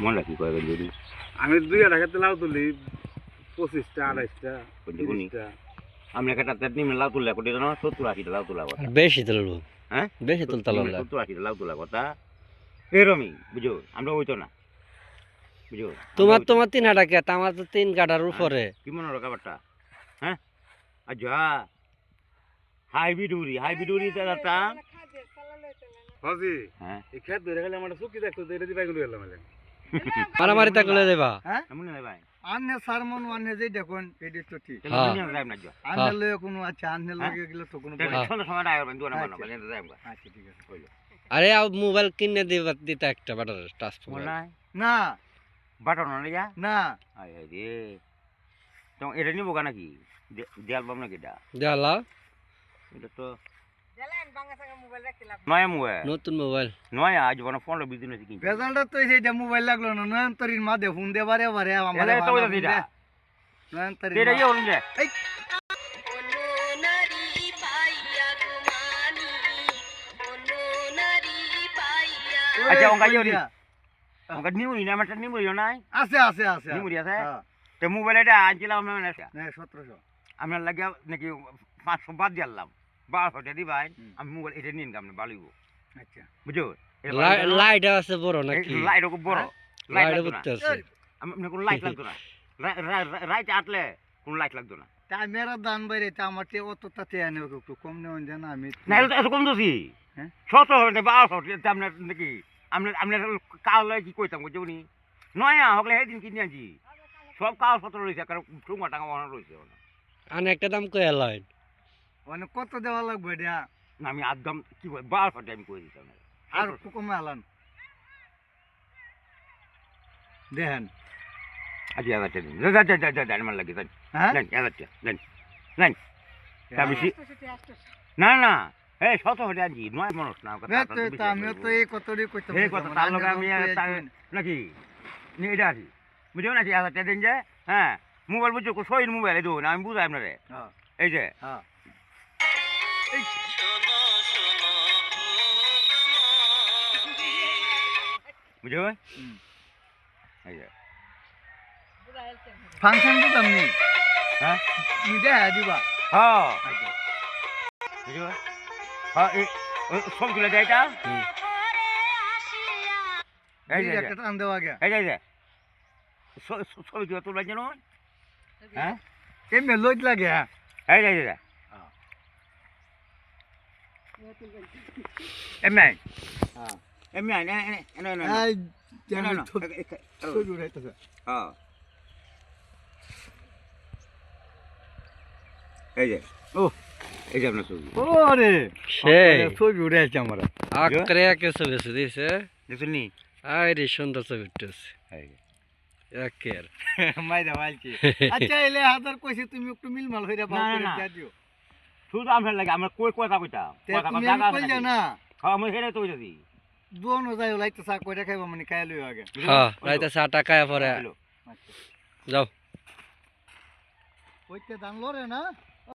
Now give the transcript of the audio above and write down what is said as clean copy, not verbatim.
মনে রাখি কয়েকজন যদি আমি 2 টাকাতে লাউ তুলি 25টা 28টা 30টা আমি একটা নিমে লাউ তুললে কোটি না 70-80 লাউ তোলা কথা বেশি তুলবো হ্যাঁ বেশি তুলতে লাগলো 70-80 লাউ তোলা কথা এরমই বুঝো আমরা হইতো না বুঝো তোমার 3 টাকা আমার তো 3 কাটার উপরে কি মনে রাখা ব্যাপারটা হ্যাঁ আচ্ছা হাইবিডুরি দাদা হাজি হ্যাঁ এই খেত ধরে গেলে আমার চুকি দেখতো এটা দিবাই গুলো গেলাম মানে মারামারি তাকলে দেবা হ্যাঁ এমন না ভাই আন্নে সারমন আন্নে যে দেখুন এটি তো ঠিক চলো দুনিয়া যাই না যা আন্নে লয়ে কোনো আচ্ছা আন্নে লগে গেলে তো কোনো সন্ধ্যা সময় আইবার দুয়া না বানা বানা যাই আমরা আচ্ছা ঠিক আছে কইলো আরে মোবাইল কিনে দিতে একটা বাটার টাচ মনে নাই না বাটন না যা না আয় রে তো এটা নিবো কেন কি অ্যালবাম নাকি এটা দেলা এটা তো নয়া মোবাইল নতুন মোবাইল নয়া আজ বড় 15-20 দিন হয়েছে কিনছি বেজালটা তো সেইটা মোবাইল লাগলো না নয়ন্তরীর মাঝে ফোন দে বারে বারে আমার এটা তো ওইটা দিটা নয়ন্তরীর এটা ইয়ে হল যে আচ্ছা ওঙ্কা ইয়ে ওঙ্কা নিমুরি না আমারটা নিমুরি নাই আছে আছে আছে নিমুরি আছে হ্যাঁ তো মোবাইল এটা আনছিলাম আমরা না 1700 আপনার লাগে নাকি 500 বাদ দিলাম 1200 টাকা দিবাই আমি মোবাইল এটা নিন আপনি ভালোই আচ্ছা বুঝো লাইট আছে বড় নাকি লাইট খুব বড় লাইট লাইট লাগতো না বুঝতে আছে আপনি কোন লাইট লাগতো না রাইট আটলে কোন লাইট লাগতো না তা মেরা দান বাইরে তা আমার তে অত তাতে আনে একটু কম নেওয়া যায় না আমি না এটা এত কম দোষী হ্যাঁ 1700 1200 আপনার নাকি আপনার কাল কি কইতাম বুঝছো উনি নয়া হকলে সেদিন কিনে আনছি সব কাল 17 রয়েছে কারণ টুঙ্গা টাঙ্গা বানানো রয়েছে আনে একটা দাম কই লাইন মানে কত দেওয়া লাগবে এটা না আমি একদম কি বল 1200 টাইম করে দিতাম আর একটু কমে আলান দেখেন আজ আগাতে দিন যা আমার লাগে দেন হ্যাঁ নেন আগাতে নেন নেন তা বেশি না না এই 1700 টাকা জি নয় মানুষ না তা আমিও তো এই কতই কইতাম এই কথা তার লগে আমি নাকি নি এটা আছি বুঝো নাকি 1000 টাকা দিন যে হ্যাঁ মোবাইল বুঝছো সইন মোবাইল এই না আমি বুঝাই আপনারে হ্যাঁ এই যে হ্যাঁ বুঝো এই যে ফাংশন তো তুমি হ্যাঁ তুমি দেখা দিবা হ্যাঁ বুঝো হ্যাঁ এই সব তুলে দেয় এটা এই যে একটা টান দেওয়া আগে এই যে ছবি তুলে তুলবার জন্য হ্যাঁ এমনি লইট লাগে হ্যাঁ এই যে এমনি হ্যাঁ এমনি এই জানো ছবি উঠাইতেছে হ্যাঁ এই যে ও এই যে আপনার ছবি ওরে সেই ছবি উঠাইছে আমরা আকরে কে ছবি দিছে দেখছেন নি আরে সুন্দর ছবি উঠছে এই যে একের মাইরা মাইলকি আচ্ছা এলে হাজার কইছি তুমি একটু মিলমাল হইরা বাপ করে দিয়া দিও শুধু আপনার লাগে আমরা কই কথা কইতাম তুমি আমি কই জানা হ্যাঁ আমি হেরে তো যদি দুনো যাই লাইতে চা কইরা খাইবা মানে খাই লইও আগে হ্যাঁ রাইতে 6 টাকা পরে যাও কইতে দান লরে না